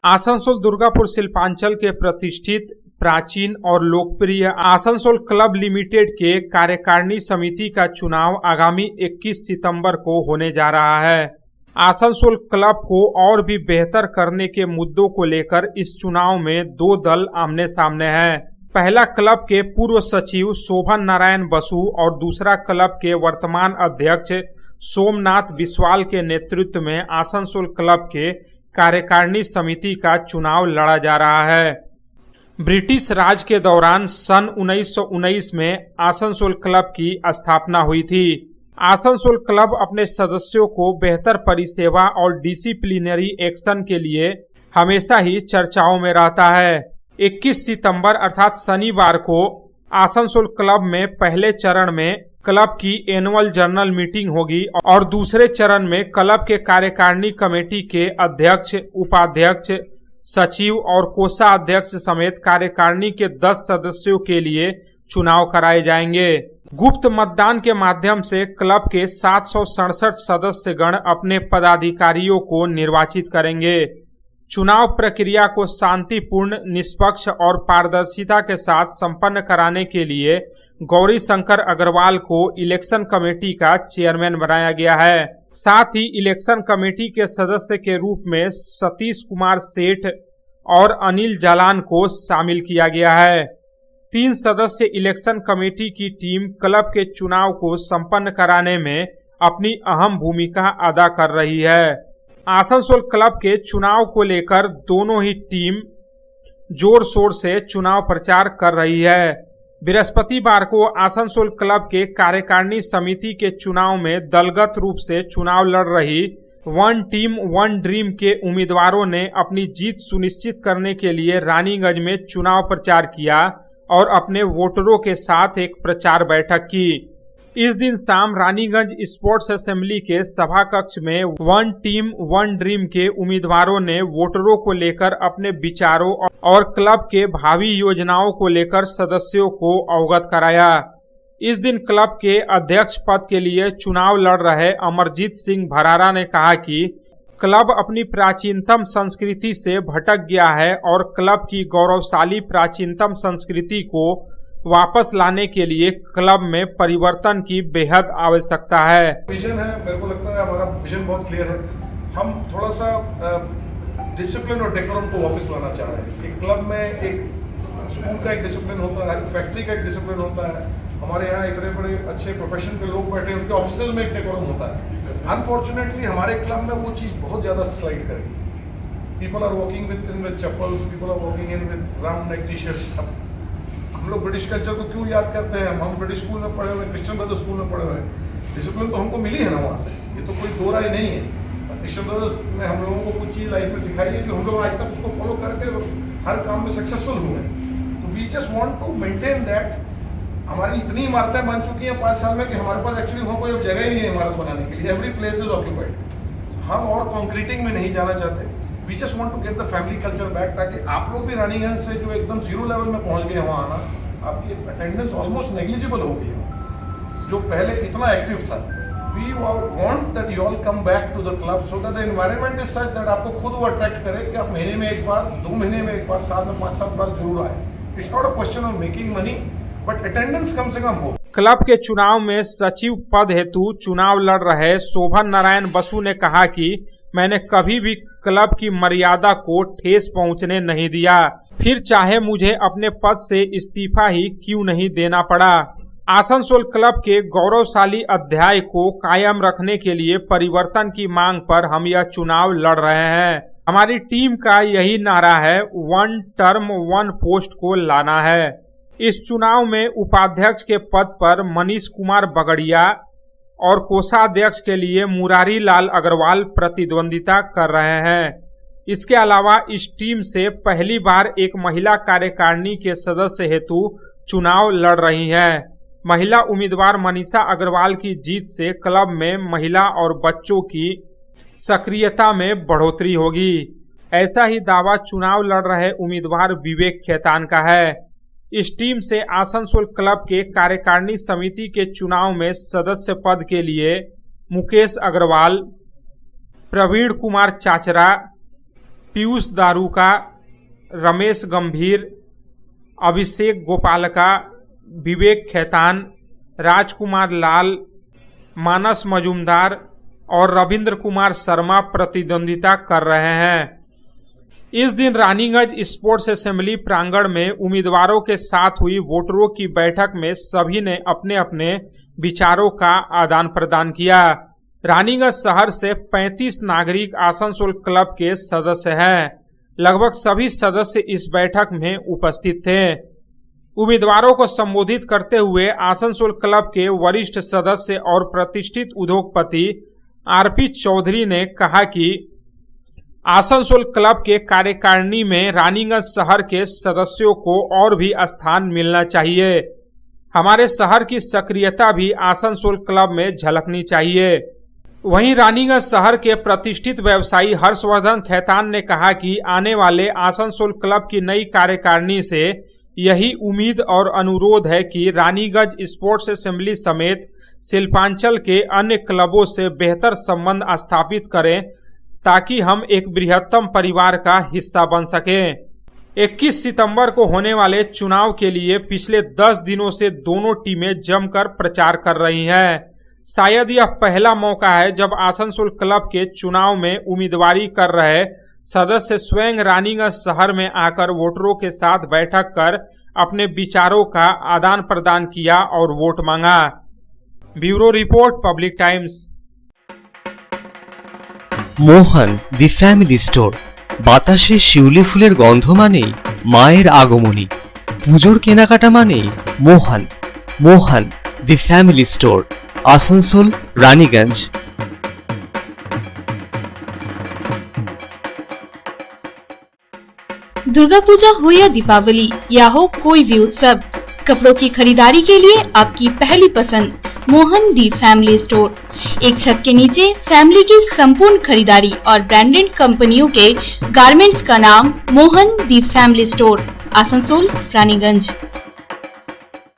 आसनसोल दुर्गापुर शिल्पांचल के प्रतिष्ठित, प्राचीन और लोकप्रिय आसनसोल क्लब लिमिटेड के कार्यकारिणी समिति का चुनाव आगामी 21 सितंबर को होने जा रहा है। आसनसोल क्लब को और भी बेहतर करने के मुद्दों को लेकर इस चुनाव में दो दल आमने सामने हैं। पहला क्लब के पूर्व सचिव शोभन नारायण बसु और दूसरा क्लब के वर्तमान अध्यक्ष सोमनाथ बिस्वाल के नेतृत्व में आसनसोल क्लब के कार्यकारिणी समिति का चुनाव लड़ा जा रहा है। ब्रिटिश राज के दौरान सन 1919 में आसनसोल क्लब की स्थापना हुई थी। आसनसोल क्लब अपने सदस्यों को बेहतर परिसेवा और डिसिप्लिनरी एक्शन के लिए हमेशा ही चर्चाओं में रहता है। 21 सितंबर अर्थात शनिवार को आसनसोल क्लब में पहले चरण में क्लब की एनुअल जनरल मीटिंग होगी और दूसरे चरण में क्लब के कार्यकारिणी कमेटी के अध्यक्ष, उपाध्यक्ष, सचिव और कोषाध्यक्ष समेत कार्यकारिणी के 10 सदस्यों के लिए चुनाव कराए जाएंगे। गुप्त मतदान के माध्यम से क्लब के 767 सदस्यगण अपने पदाधिकारियों को निर्वाचित करेंगे। चुनाव प्रक्रिया को शांतिपूर्ण, निष्पक्ष और पारदर्शिता के साथ संपन्न कराने के लिए गौरी शंकर अग्रवाल को इलेक्शन कमेटी का चेयरमैन बनाया गया है। साथ ही इलेक्शन कमेटी के सदस्य के रूप में सतीश कुमार सेठ और अनिल जालान को शामिल किया गया है। 3 सदस्य इलेक्शन कमेटी की टीम क्लब के चुनाव को संपन्न कराने में अपनी अहम भूमिका अदा कर रही है। आसनसोल क्लब के चुनाव को लेकर दोनों ही टीम जोर शोर से चुनाव प्रचार कर रही है। बृहस्पतिवार को आसनसोल क्लब के कार्यकारिणी समिति के चुनाव में दलगत रूप से चुनाव लड़ रही वन टीम वन ड्रीम के उम्मीदवारों ने अपनी जीत सुनिश्चित करने के लिए रानीगंज में चुनाव प्रचार किया और अपने वोटरों के साथ एक प्रचार बैठक की। इस दिन शाम रानीगंज स्पोर्ट्स असेंबली के सभा कक्ष में वन टीम वन ड्रीम के उम्मीदवारों ने वोटरों को लेकर अपने विचारों और क्लब के भावी योजनाओं को लेकर सदस्यों को अवगत कराया। इस दिन क्लब के अध्यक्ष पद के लिए चुनाव लड़ रहे अमरजीत सिंह भरारा ने कहा कि क्लब अपनी प्राचीनतम संस्कृति से भटक गया है और क्लब की गौरवशाली प्राचीनतम संस्कृति को वापस लाने के लिए क्लब में परिवर्तन की बेहद आवश्यकता है। विजन है, मेरे को लगता है हमारा विजन बहुत क्लियर है। हम थोड़ा सा डिसिप्लिन और डेकोरम को वापस लाना चाह रहे हैं। एक क्लब में एक स्कूल का एक डिसिप्लिन होता है, फैक्ट्री का एक डिसिप्लिन होता है। हमारे यहाँ इतने बड़े अच्छे प्रोफेशन के लोग बैठे हैं, उनके ऑफिस में एक डेकोरम होता है। अनफॉर्चुनेटली हमारे क्लब में वो चीज़ बहुत ज़्यादा स्लाइड कर गई। People are walking with chappals, people are walking in with round neck T shirts. हम लोग ब्रिटिश कल्चर को क्यों याद करते हैं? हम ब्रिटिश स्कूल में पढ़े हुए, क्रिश्चियन ब्रदर्स स्कूल में पढ़े हुए हैं। डिसिप्लिन तो हमको मिली है ना वहाँ से, ये तो कोई दो राय नहीं है। क्रिश्चियन ब्रदर्स ने हम लोगों को कुछ चीज़ लाइफ में सिखाई है जो हम लोग आज तक उसको फॉलो करके हर काम में सक्सेसफुल हुए हैं। तो we just want to maintain that. हमारी इतनी इमारतें बन चुकी हैं 5 साल में कि हमारे पास एक्चुअली वहाँ कोई अब जगह ही नहीं है इमारत बनाने के लिए। Every place is occupied. हम और कॉन्क्रीटिंग में नहीं जाना चाहते। We just want to get the family culture back, ताकि आप लोग भी रानीगंज से जो एकदम जीरो लेवल में पहुँच गए वहाँ आना, आपकी अटेंडेंस ऑलमोस्ट नेग्लिजिबल हो गई है जो पहले इतना एक्टिव था। We want that you all come back to the club so that the environment is such that आपको खुद वो अट्रैक्ट करे कि आप महीने में एक बार, 2 महीने में एक बार, साल में 5-7 बार जरूर आए। It's not a question of making money, but attendance कम से कम हो। क्लब के चुनाव में सचिव पद हेतु चुनाव लड़ रहे शोभन नारायण बसु ने कहा कि मैंने कभी भी क्लब की मर्यादा को ठेस पहुंचने नहीं दिया, फिर चाहे मुझे अपने पद से इस्तीफा ही क्यों नहीं देना पड़ा। आसनसोल क्लब के गौरवशाली अध्याय को कायम रखने के लिए परिवर्तन की मांग पर हम यह चुनाव लड़ रहे हैं। हमारी टीम का यही नारा है, 1 टर्म 1 पोस्ट को लाना है। इस चुनाव में उपाध्यक्ष के पद पर मनीष कुमार बगड़िया और कोषाध्यक्ष के लिए मुरारी लाल अग्रवाल प्रतिद्वंदिता कर रहे हैं। इसके अलावा इस टीम से पहली बार एक महिला कार्यकारिणी के सदस्य हेतु चुनाव लड़ रही हैं। महिला उम्मीदवार मनीषा अग्रवाल की जीत से क्लब में महिला और बच्चों की सक्रियता में बढ़ोतरी होगी। ऐसा ही दावा चुनाव लड़ रहे उम्मीदवार विवेक खेतान का है। इस टीम से आसनसोल क्लब के कार्यकारिणी समिति के चुनाव में सदस्य पद के लिए मुकेश अग्रवाल, प्रवीण कुमार चाचरा, पीयूष दारुका, रमेश गंभीर, अभिषेक गोपालका, विवेक खेतान, राजकुमार लाल, मानस मजुमदार और रविंद्र कुमार शर्मा प्रतिद्वंदिता कर रहे हैं। इस दिन रानीगंज स्पोर्ट्स असेंबली प्रांगण में उम्मीदवारों के साथ हुई वोटरों की बैठक में सभी ने अपने अपने विचारों का आदान प्रदान किया। रानीगंज शहर से 35 नागरिक आसनसोल क्लब के सदस्य हैं। लगभग सभी सदस्य इस बैठक में उपस्थित थे। उम्मीदवारों को संबोधित करते हुए आसनसोल क्लब के वरिष्ठ सदस्य और प्रतिष्ठित उद्योगपति आरपी चौधरी ने कहा कि आसनसोल क्लब के कार्यकारिणी में रानीगंज शहर के सदस्यों को और भी स्थान मिलना चाहिए। हमारे शहर की सक्रियता भी आसनसोल क्लब में झलकनी चाहिए। वहीं रानीगंज शहर के प्रतिष्ठित व्यवसायी हर्षवर्धन खेतान ने कहा कि आने वाले आसनसोल क्लब की नई कार्यकारिणी से यही उम्मीद और अनुरोध है कि रानीगंज स्पोर्ट्स असेंबली समेत शिल्पांचल के अन्य क्लबों से बेहतर संबंध स्थापित करें ताकि हम एक बृहत्तम परिवार का हिस्सा बन सकें। 21 सितंबर को होने वाले चुनाव के लिए पिछले 10 दिनों से दोनों टीमें जमकर प्रचार कर रही हैं। शायद यह पहला मौका है जब आसनसोल क्लब के चुनाव में उम्मीदवारी कर रहे सदस्य स्वयं रानीगंज शहर में आकर वोटरों के साथ बैठक कर अपने विचारों का आदान प्रदान किया और वोट मांगा। Bureau report, public times. Mohan the family store. বাতাসে শিউলি ফুলের গন্ধ মানেই মায়ের আগমনী, পুজোর কেনাকাটা মানেই Mohan. Mohan the family store, Asansol, Raniganj. Durga Puja हो या दीपावली या हो कोई भी उत्सव, कपड़ों की खरीदारी के लिए आपकी पहली पसंद मोहन दी फैमिली स्टोर। एक छत के नीचे फैमिली की संपूर्ण खरीदारी और ब्रांडेड कंपनियों के गारमेंट्स का नाम मोहन दी फैमिली स्टोर, आसनसोल, रानीगंज।